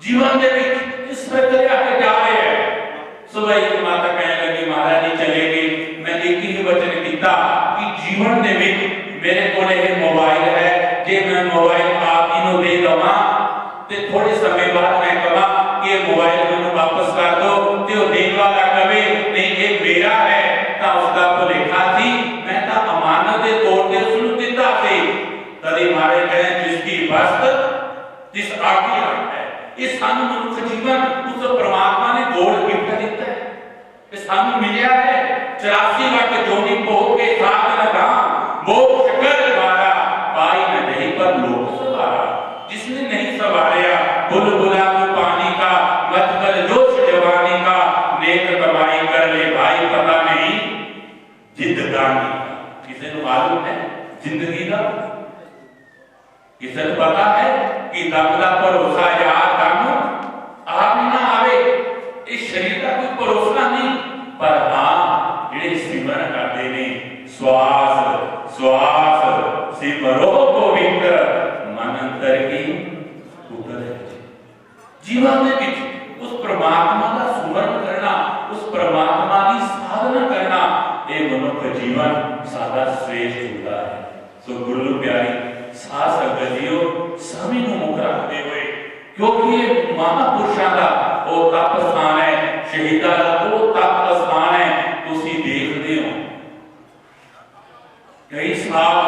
जीवन के इस प्रक्रिया के जा रहे हैं। सुबह एक माता कहने लगी महाराज जी चले गए, मैं एक ही वचन किया कि जीवन के मेरे को मोबाइल है, जे मैं मोबाइल आप इन्हों दे दवा ते थोड़े समय बाद मैं कहा कि ये मोबाइल मैंने वापस कर दो, ते वो देने वाला कहे नहीं ये मेरा है, तो उसका भुलेखा थी, मैं तो अमानत के तौर पर उसको दिता सी। तभी मारे कहे जिसकी वस्त जिस आगे है ये सानू मनुष्य जीवन उस परमात्मा ने जोड़ गिफ्ट दिता है। ये सानू मिलया है 84 लाख जोनी भोग के साथ लगाम मोक्ष कर द्वारा पाई न नहीं पर लोक सवारा। जिसने नहीं सवारिया बुलबुला को पानी का मत कर जोश जवानी का, नेक कमाई कर ले भाई पता नहीं जिंदगानी का। किसे को मालूम है जिंदगी का, किसे को पता है कि दमदा भरोसा यार दम आप ना आवे, इस शरीर का कोई भरोसा नहीं, पर हाँ जिहड़े सिमरन करते ने श्वास श्वास सिमरो गोविंद मन अंतर की उतर। जीवन में भी उस परमात्मा का सुमरन करना, उस परमात्मा की साधना करना, ये मनुष्य जीवन सादा श्रेष्ठ होता है। सो गुरु प्यारी साध संगत जीओ सभी को मुख रखते हुए, क्योंकि ये महापुरुषों का वो तप स्थान है, शहीदा का वो तप स्थान है। तुसी देखते हो कई साल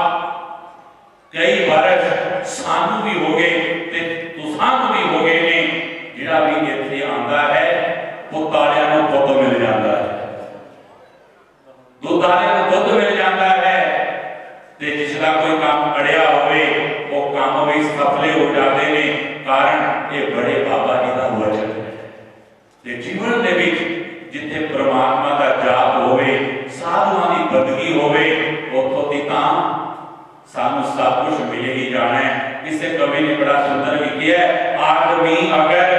कई वर्ष सानू भी हो गए ते तुसानू भी हो गए ने, जिहड़ा भी इत्थे आंदा है पुतारियां नूं दुध मिल जाता है, दुधारियां नूं दुध मिल जाता है, ते जिसका कोई काम अड़िया होवे वो काम भी सफल हो जाते ने। कारण ये बड़े बाबा जी का वचन है। ते जीवन दे विच जिथे परमात्मा का जाप होवे, साधुआं दी बंदगी होवे, उथों दी तां सानू सब कुछ मिल ही जाना है। किसी कवि ने बड़ा सुंदर लिखा है, आदमी अगर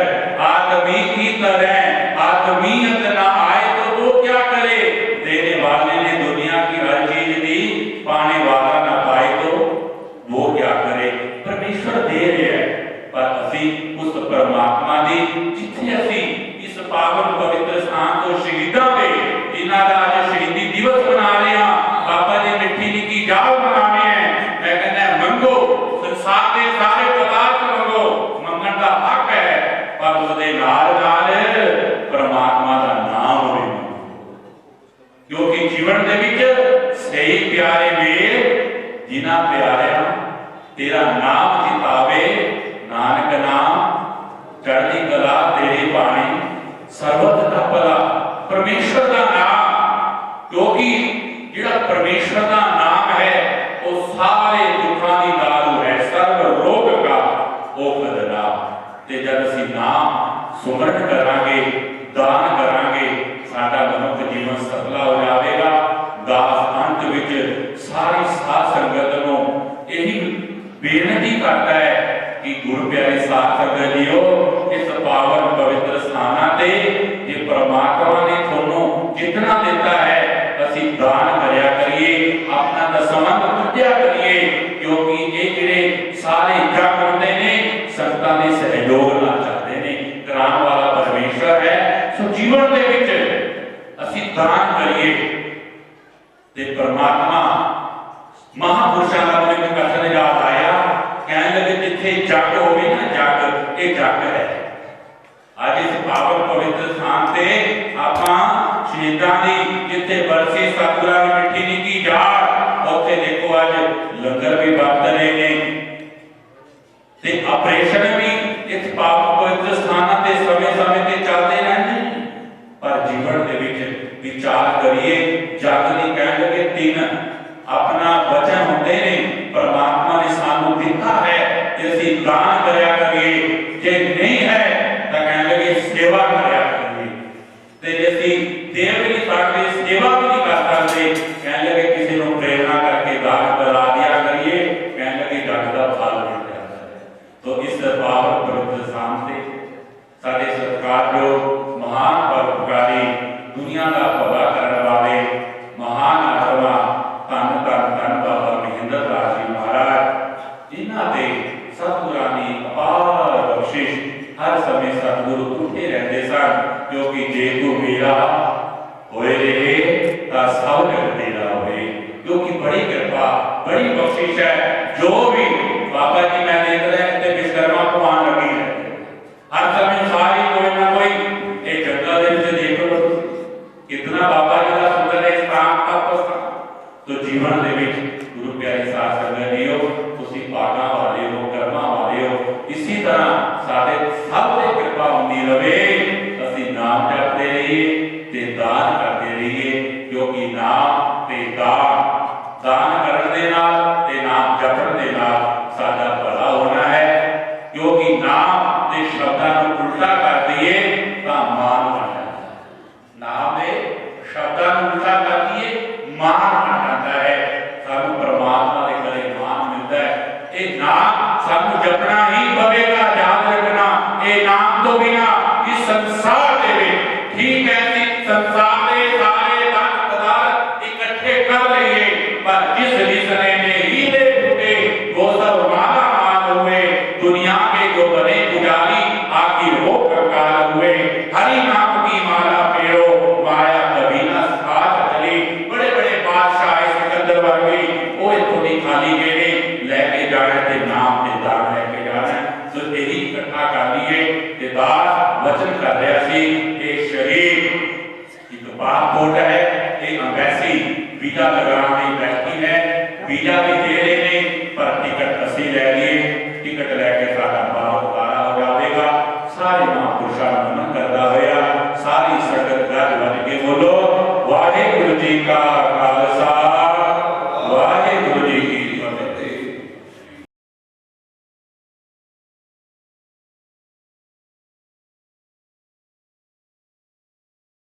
आदमी की तरह आदमियत ना आए तो वो क्या करे, देने वाले ने दुनिया की हर चीज दी, पाने वाला ना पाए तो वो क्या करे। परमेश्वर दे रहे हैं, पर असी उस परमात्मा दी जिथे असी इस पावन पवित्र स्थान तो शहीदां दे जिन्हां दा आज शहीदी दिवस मना रहे हैं, बाबा जी मिट्टी की जाग मनाने मेल जिन्हां प्यारिया तेरा नाम चितावे, नानक नाम चढ़दी कला तेरी बाणी सर्वत दा भला। परमेश्वर का नाम, क्योंकि जिहड़ा परमेश्वर का नाम है वो सारे दुखों की दारू है, सर्व रोग का वो बदला। ते जब असीं नाम सुमरण करांगे, दान करांगे, साडा मनुख जीवन सफला हो जाएगा। दास अंत विच सारी साध संगत नूं यही बेनती करता है कि गुरु प्यारे साध संगत जीओ, इस पावन पवित्र स्थानां ते जे परमात्मा ने तुहानूं जितना दिता है असीं दान करया करिए, अपना दसमंत पूजा करिए, क्योंकि ये जिहड़े सारे जग होंदे ने संतां दे सहयोग नाल चलदे ने। कराण वाला परमेश्वर है। सो जीवन दे विच असीं दान करिए ते परमात्मा महापुरुषां दा मैनूं कथन याद आया, कहण लगे जिथे जग होवे ना, जग ये जग है। आज इस पावन पवित्र स्थान ते आपां शहीदां दी जिथे बरसी सतगुरां दी मिठी निੱਕੀ जाड़, उत्थे देखो अज लंगर भी वरत रहे ने ते ऑपरेशन भी इस पावन पवित्र स्थानां ते समय-समय ते चलदे रहंदे। पर जीवन दे विच विचार करिए, जग दी कहण लगे तीन अपना वचन होंदे ने, परमात्मा ने सानू दिता है कि असीं दान करया करिए, जे नहीं है तां कहण लगे सेवा करया करिए, ते जे असीं दे भी नहीं सकदे, सेवा भी नहीं कर सकदे, कहण लगे किसी नूं प्रेरणा करके दान करा दिया करिए, कहण लगे जग दा फल मिल जाता है। तो इस पावन पवित्र स्थान से साडे सत्कारयोग महान परोपकारी, दुनिया का भला करने वाले महान आत्मा धन धन धन बाबा महेंद्र दास जी महाराज, इन्हां दे सतगुरां दी अपार बख्शिश हर समय सतगुरु उठे रहते सन, क्योंकि जे तू मेरा होए रहे तां सब जग तेरा होए। क्योंकि बड़ी कृपा, बड़ी बख्शिश है। जो भी बाबा जी मैं देख रहा है विश्वकर्मा भगवान लगी है, हर समय सारी कोई ना कोई एक जगह दे विच देख लो कितना बाबा जी का सुंदर है स्थान तपस्था। तो जीवन दे विच गुरु प्यारे साध संगत जीओ, तुसीं भागां वाले हो, कर्मां वाले हो, इसी तरह साडे सब ते कृपा हुंदी रहे, असीं नाम जपते रहिए ते दान करते रहिए, क्योंकि नाम ते दान करन दे नाल ते नाम जपण दे नाल साडा भला होना है। क्योंकि नाम ते शब्दां नूं उल्टा कर दईए तां मान बन जाता है। नाम दे शब्दां नूं उल्टा कर दईए मान बन जाता है। सानू परमात्मा दे घरे मान मिलता है। ये नाम सानू जपना ही पवेगा, याद रखना। ये नाम तो बिना इस संसार दे विच ठीक है संसार दे सारे धन पदार्थ इकट्ठे कर लईए, पर जिस जिसने ने हीरे फूटे वो सब माला माल हुए। दुनिया के जो बने पुजारी आखिर वो कंगाल हुए। हरि नाम की माला फेरो माया कभी न साथ चली। बड़े बड़े बादशाह सिकंदर वर्गे वो थोड़ी खाली गेड़े लेके जाने ते नाम ते दान लेके जाना। तो यही इकट्ठा कर लिए ते दास वचन कर रहा सी कि शरीर एक पासपोर्ट है, एक एम्बेसी वीजा लगाने बैठी है, वीजा भी दे रहे ने, पर टिकट असी ले लिए। टिकट लैके साडा पाप उतारा हो जाएगा। सारे महापुरुषों का नमन करता होया सारी संगत गज बन के बोलो वाहिगुरू जी का खालसा।